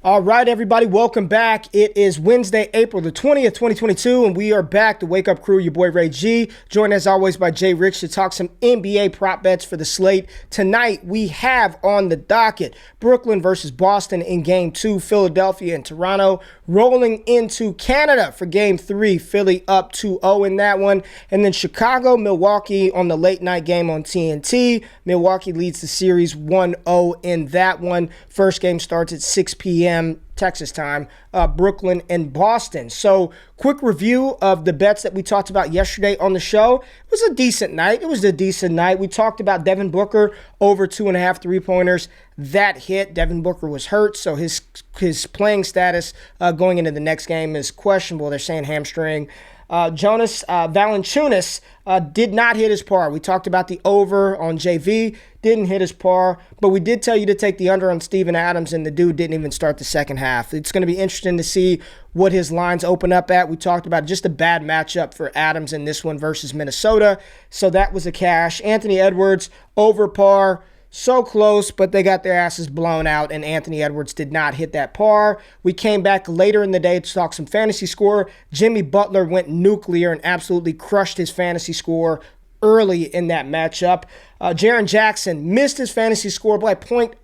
All right, everybody, welcome back. It is Wednesday, April the 20th, 2022, and we are back, the Wake Up Crew, your boy Ray G, joined as always by Jay Rich to talk some NBA prop bets for the slate. Tonight, we have on the docket Brooklyn versus Boston in Game 2, Philadelphia and Toronto rolling into Canada for Game 3, Philly up 2-0 in that one, and then Chicago, Milwaukee on the late night game on TNT. Milwaukee leads the series 1-0 in that one. First game starts at 6 p.m. Texas time, Brooklyn and Boston. So quick review of the bets that we talked about yesterday on the show. It was a decent night. We talked about Devin Booker over 2.5 three-pointers. That hit. Devin Booker was hurt, so his playing status going into the next game is questionable. They're saying hamstring. Jonas Valanciunas did not hit his par. We talked about the over on JV, didn't hit his par, but we did tell you to take the under on Steven Adams, and the dude didn't even start the second half. It's going to be interesting to see what his lines open up at. We talked about just a bad matchup for Adams in this one versus Minnesota, so that was a cash. Anthony Edwards, over par. So close, but they got their asses blown out, and Anthony Edwards did not hit that par. We came back later in the day to talk some fantasy score. Jimmy Butler went nuclear and absolutely crushed his fantasy score early in that matchup. Jaren Jackson missed his fantasy score by .06.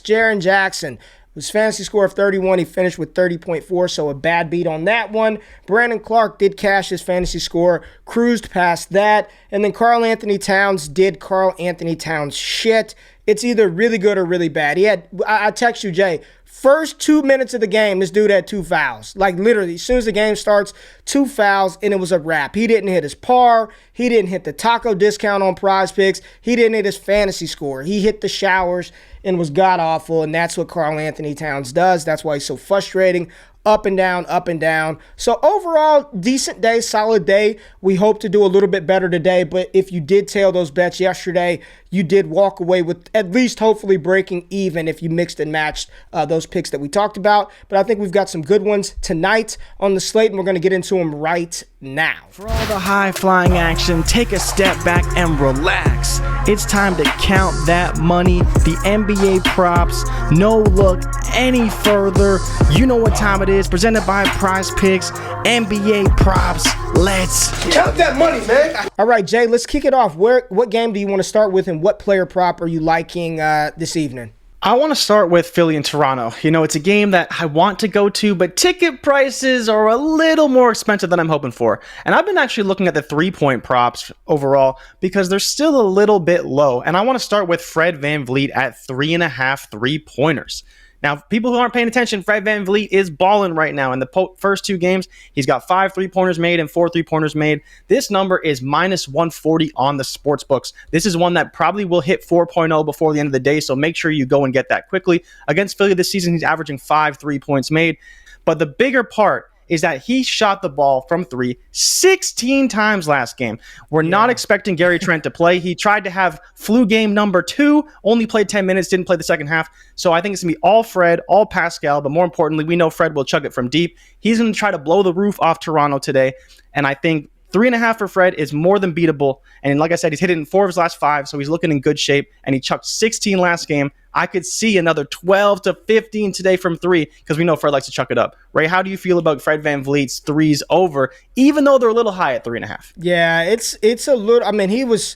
Jaren Jackson. His fantasy score of 31, he finished with 30.4, so a bad beat on that one. Brandon Clark did cash his fantasy score, cruised past that. And then Karl Anthony Towns did Karl Anthony Towns shit. It's either really good or really bad. I text you, Jay, first 2 minutes of the game, this dude had 2 fouls. Like literally, as soon as the game starts, 2 fouls, and it was a wrap. He didn't hit his par. He didn't hit the taco discount on PrizePicks. He didn't hit his fantasy score. He hit the showers and was god-awful, and that's what Karl Anthony Towns does. That's why he's so frustrating. Up and down, up and down. So overall, decent day, solid day. We hope to do a little bit better today, but if you did tail those bets yesterday, you did walk away with at least hopefully breaking even if you mixed and matched those picks that we talked about. But I think we've got some good ones tonight on the slate, and we're going to get into them right now. For all the high-flying action, take a step back and relax. It's time to count that money, the NBA props. No look any further. You know what time it is. Presented by PrizePicks, NBA props. Let's count that money, man. All right, Jay, let's kick it off. What game do you want to start with, and what player prop are you liking this evening? I want to start with Philly and Toronto. You know, it's a game that I want to go to, but ticket prices are a little more expensive than I'm hoping for. And I've been actually looking at the 3-point props overall because they're still a little bit low. And I want to start with Fred VanVleet at 3.5 3-pointers. Now, people who aren't paying attention, Fred VanVleet is balling right now. In the first 2 games, he's got 5 3-pointers made and 4 3-pointers made. This number is minus 140 on the sports books. This is one that probably will hit 4.0 before the end of the day, so make sure you go and get that quickly. Against Philly this season, he's averaging 5 3-points made. But the bigger part is that he shot the ball from 3 16 times last game. We're not expecting Gary Trent to play. He tried to have flu game number 2, only played 10 minutes, didn't play the second half. So I think it's going to be all Fred, all Pascal, but more importantly, we know Fred will chug it from deep. He's going to try to blow the roof off Toronto today, and I think 3.5 for Fred is more than beatable. And like I said, he's hit it in 4 of his last 5, so he's looking in good shape. And he chucked 16 last game. I could see another 12 to 15 today from 3 because we know Fred likes to chuck it up. Ray, how do you feel about Fred VanVleet's 3s over, even though they're a little high at 3.5? Yeah, it's a little. I mean, he was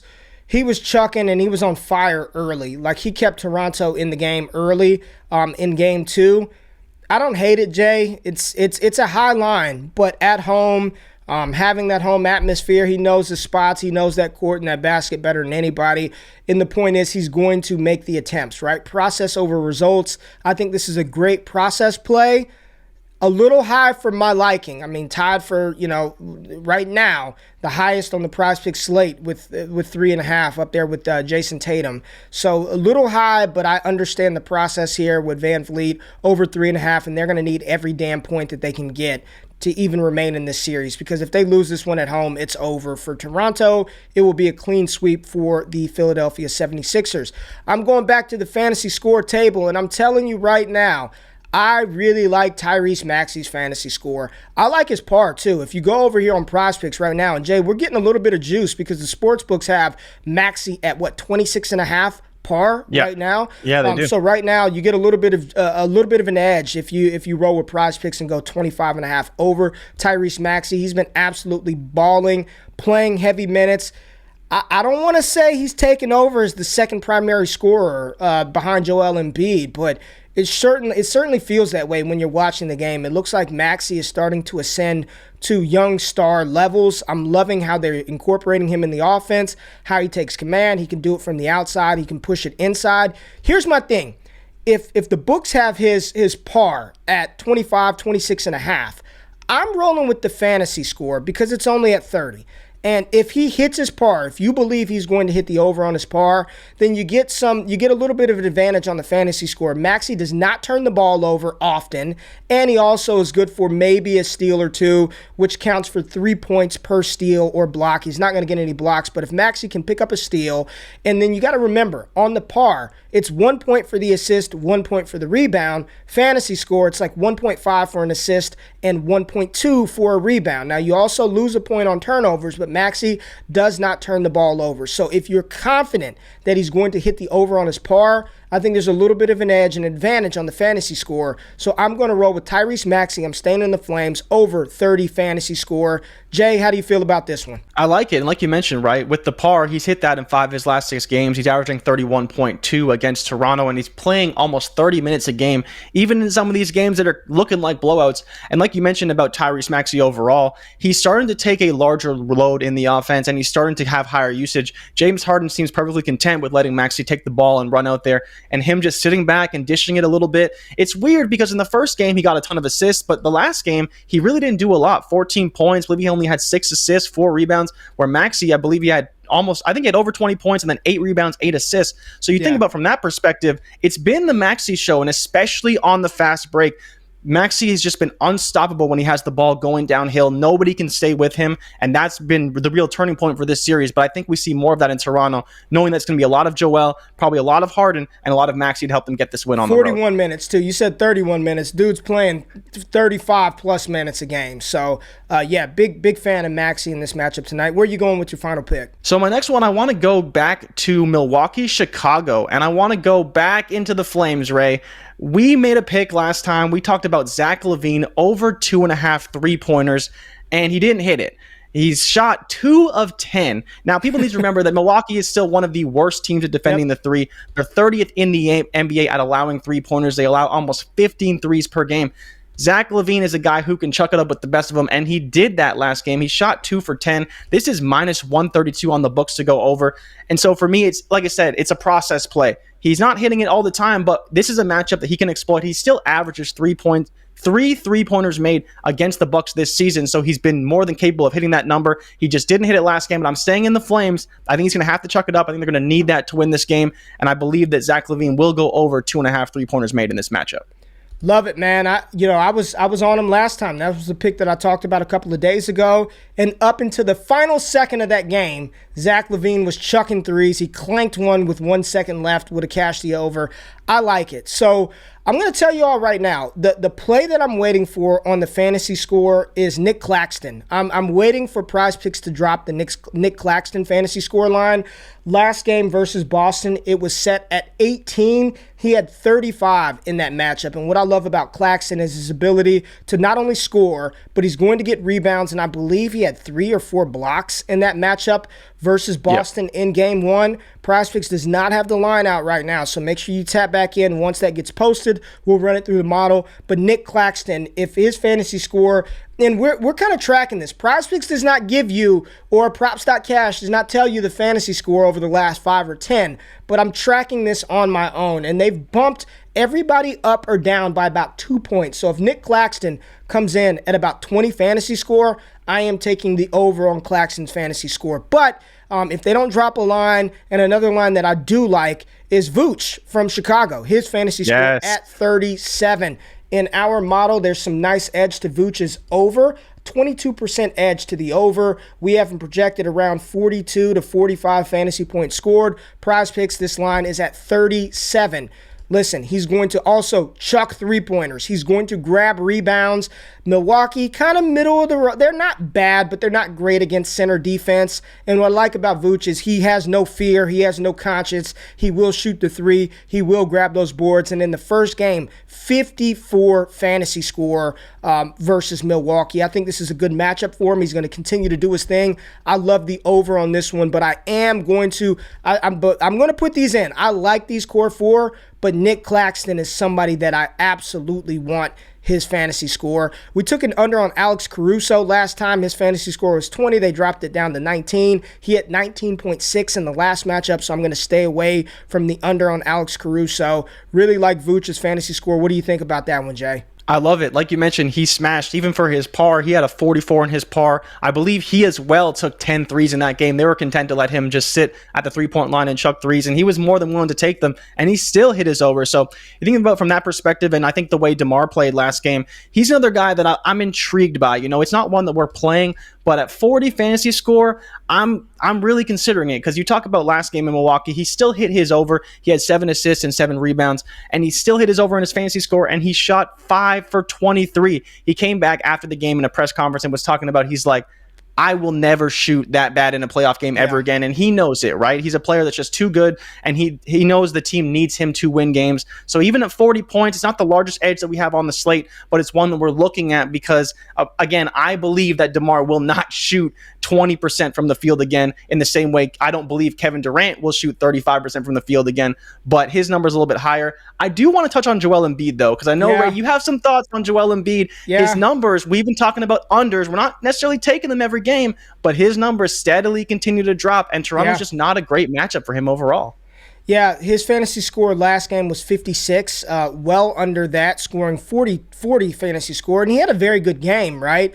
chucking and he was on fire early. Like he kept Toronto in the game early. In Game 2, I don't hate it, Jay. It's a high line, but at home. Having that home atmosphere, he knows the spots, he knows that court and that basket better than anybody. And the point is he's going to make the attempts, right? Process over results. I think this is a great process play. A little high for my liking. I mean, tied for, right now, the highest on the PrizePicks slate with 3.5 up there with Jason Tatum. So a little high, but I understand the process here with VanVleet over 3.5, and they're going to need every damn point that they can get to even remain in this series, because if they lose this one at home, it's over for Toronto. It will be a clean sweep for the Philadelphia 76ers. I'm going back to the fantasy score table, and I'm telling you right now, I really like Tyrese Maxey's fantasy score. I like his par, too. If you go over here on PrizePicks right now, and Jay, we're getting a little bit of juice because the sports books have Maxey at, 26.5 par right now. Yeah, they do. So right now you get a little bit of an edge if you roll with PrizePicks and go 25.5 over Tyrese Maxey. He's been absolutely balling, playing heavy minutes. I don't want to say he's taken over as the second primary scorer behind Joel Embiid, but it certainly feels that way when you're watching the game. It looks like Maxey is starting to ascend to young star levels. I'm loving how they're incorporating him in the offense, how he takes command. He can do it from the outside. He can push it inside. Here's my thing. If the books have his par at 25, 26.5, I'm rolling with the fantasy score because it's only at 30. And if he hits his par, if you believe he's going to hit the over on his par, then you get a little bit of an advantage on the fantasy score. Maxey does not turn the ball over often, and he also is good for maybe a steal or two, which counts for 3 points per steal or block. He's not going to get any blocks, but if Maxey can pick up a steal, and then you got to remember, on the par, it's 1 point for the assist, 1 point for the rebound. Fantasy score, it's like 1.5 for an assist and 1.2 for a rebound. Now, you also lose a point on turnovers, but Maxey does not turn the ball over. So if you're confident that he's going to hit the over on his par, I think there's a little bit of an edge, an advantage on the fantasy score. So I'm going to roll with Tyrese Maxey. I'm staying in the Flames over 30 fantasy score. Jay, how do you feel about this one? I like it. And like you mentioned, right, with the par, he's hit that in 5 of his last 6 games. He's averaging 31.2 against Toronto, and he's playing almost 30 minutes a game, even in some of these games that are looking like blowouts. And like you mentioned about Tyrese Maxey overall, he's starting to take a larger load in the offense, and he's starting to have higher usage. James Harden seems perfectly content with letting Maxey take the ball and run out there, and him just sitting back and dishing it a little bit. It's weird because in the first game, he got a ton of assists, but the last game, he really didn't do a lot. 14 points. I believe he only had 6 assists, 4 rebounds, where Maxey, I believe he had he had over 20 points and then 8 rebounds, 8 assists. So you think about from that perspective, it's been the Maxey show, and especially on the fast break, Maxey has just been unstoppable when he has the ball going downhill. Nobody can stay with him, and that's been the real turning point for this series. But I think we see more of that in Toronto, knowing that's going to be a lot of Joel, probably a lot of Harden, and a lot of Maxey to help them get this win on the road. 41 minutes, too. You said 31 minutes. Dude's playing 35-plus minutes a game. So, big fan of Maxey in this matchup tonight. Where are you going with your final pick? So my next one, I want to go back to Milwaukee, Chicago, and I want to go back into the Flames, Ray. We made a pick last time. We talked about Zach LaVine over 2.5 3-pointers, and he didn't hit it. He's shot 2 of 10. Now, people need to remember that Milwaukee is still one of the worst teams at defending the three. They're 30th in the NBA at allowing 3-pointers. They allow almost 15 threes per game. Zach LaVine is a guy who can chuck it up with the best of them, and he did that last game. He shot 2 for 10. This is minus 132 on the books to go over. And so for me, it's like I said, it's a process play. He's not hitting it all the time, but this is a matchup that he can exploit. He still averages 3 3-pointers made against the Bucks this season, so he's been more than capable of hitting that number. He just didn't hit it last game, but I'm staying in the Flames. I think he's going to have to chuck it up. I think they're going to need that to win this game, and I believe that Zach LaVine will go over 2.5 3-pointers made in this matchup. Love it, man. I was on him last time. That was the pick that I talked about a couple of days ago. And up until the final second of that game, Zach LaVine was chucking threes. He clanked one with 1 second left, would have cashed the over. I like it. So I'm going to tell you all right now, the play that I'm waiting for on the fantasy score is Nick Claxton. I'm waiting for PrizePicks to drop the Nick Claxton fantasy score line. Last game versus Boston, it was set at 18. He had 35 in that matchup. And what I love about Claxton is his ability to not only score, but he's going to get rebounds. And I believe he had 3 or 4 blocks in that matchup versus Boston in game 1. PrizePicks does not have the line out right now, so make sure you tap back in. Once that gets posted, we'll run it through the model. But Nick Claxton, if his fantasy score, and we're kind of tracking this. PrizePicks does not give you, or Props.cash does not tell you the fantasy score over the last 5 or 10, but I'm tracking this on my own, and they've bumped everybody up or down by about 2 points. So if Nick Claxton comes in at about 20 fantasy score, I am taking the over on Claxton's fantasy score. But if they don't drop a line, and another line that I do like is Vooch from Chicago. His fantasy score at 37. In our model, there's some nice edge to Vooch's over. 22% edge to the over. We have him projected around 42 to 45 fantasy points scored. PrizePicks, this line is at 37. Listen, he's going to also chuck three-pointers. He's going to grab rebounds. Milwaukee, kind of middle of the road. They're not bad, but they're not great against center defense. And what I like about Vooch is he has no fear. He has no conscience. He will shoot the three. He will grab those boards. And in the first game, 54 fantasy score versus Milwaukee. I think this is a good matchup for him. He's going to continue to do his thing. I love the over on this one, but I am going to I'm going to put these in. I like these core four, but Nick Claxton is somebody that I absolutely want his fantasy score. We took an under on Alex Caruso last time. His fantasy score was 20. They dropped it down to 19. He hit 19.6 in the last matchup, so I'm going to stay away from the under on Alex Caruso. Really like Vooch's fantasy score. What do you think about that one, Jay? I love it. Like you mentioned, he smashed even for his par. He had a 44 in his par. I believe he as well took 10 threes in that game. They were content to let him just sit at the three-point line and chuck threes, and he was more than willing to take them, and he still hit his over. So you think about it from that perspective, and I think the way DeMar played last game, he's another guy that I'm intrigued by. You know, it's not one that we're playing, but at 40 fantasy score, I'm really considering it, because you talk about last game in Milwaukee, he still hit his over. He had 7 assists and 7 rebounds, and he still hit his over in his fantasy score, and he shot 5 for 23. He came back after the game in a press conference and was talking about, he's like, I will never shoot that bad in a playoff game ever again. And he knows it, right? He's a player that's just too good, and he knows the team needs him to win games. So even at 40 points, it's not the largest edge that we have on the slate, but it's one that we're looking at because, again, I believe that DeMar will not shoot 20% from the field again in the same way I don't believe Kevin Durant will shoot 35% from the field again, but his number's a little bit higher. I do want to touch on Joel Embiid, though, because I know, Ray, you have some thoughts on Joel Embiid. His numbers, we've been talking about unders. We're not necessarily taking them every game, but his numbers steadily continue to drop, and Toronto's just not a great matchup for him overall. Yeah, his fantasy score last game was 56, well under that, scoring 40 fantasy score, and he had a very good game, right?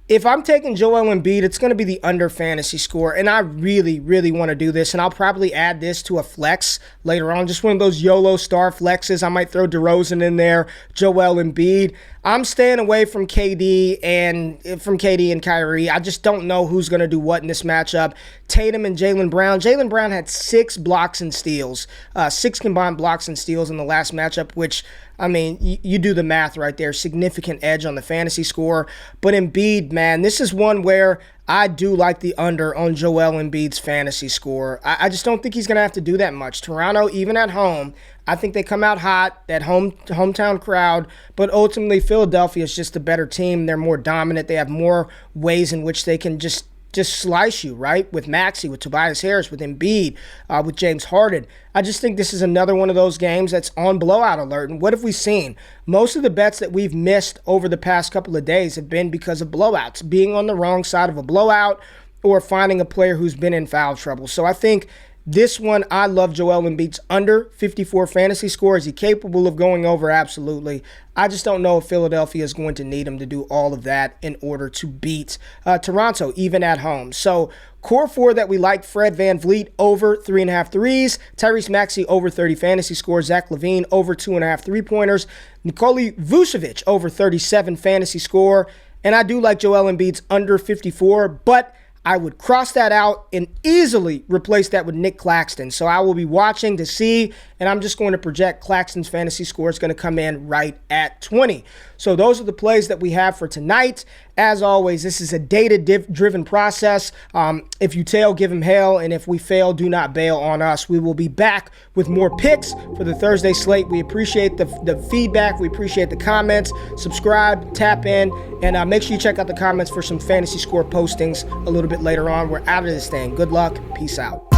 If I'm taking Joel Embiid, it's going to be the under fantasy score, and I really, really want to do this, and I'll probably add this to a flex later on, just one of those YOLO star flexes. I might throw DeRozan in there, Joel Embiid. I'm staying away from KD and Kyrie. I just don't know who's going to do what in this matchup. Tatum and Jaylen Brown. Jaylen Brown had 6 blocks and steals, 6 combined blocks and steals in the last matchup, which, I mean, you do the math right there. Significant edge on the fantasy score. But Embiid, man, this is one where I do like the under on Joel Embiid's fantasy score. I just don't think he's going to have to do that much. Toronto, even at home, I think they come out hot, that hometown crowd, but ultimately Philadelphia is just a better team. They're more dominant. They have more ways in which they can just slice you, right? With Maxey, with Tobias Harris, with Embiid, with James Harden. I just think this is another one of those games that's on blowout alert. And what have we seen? Most of the bets that we've missed over the past couple of days have been because of blowouts, being on the wrong side of a blowout or finding a player who's been in foul trouble. So I think this one, I love Joel Embiid's under 54 fantasy score. Is he capable of going over? Absolutely. I just don't know if Philadelphia is going to need him to do all of that in order to beat Toronto, even at home. So core 4 that we like: Fred VanVleet over 3.5 threes, Tyrese Maxey over 30 fantasy scores, Zach LaVine over 2.5 3-pointers, Nikola Vucevic over 37 fantasy score. And I do like Joel Embiid's under 54, but I would cross that out and easily replace that with Nick Claxton. So I will be watching to see, and I'm just going to project Claxton's fantasy score is going to come in right at 20. So those are the plays that we have for tonight. As always, this is a data-driven process. If you tail, give him hell, and if we fail, do not bail on us. We will be back with more picks for the Thursday slate. We appreciate the feedback. We appreciate the comments. Subscribe, tap in, and make sure you check out the comments for some fantasy score postings a little bit later on. We're out of this thing. Good luck. Peace out.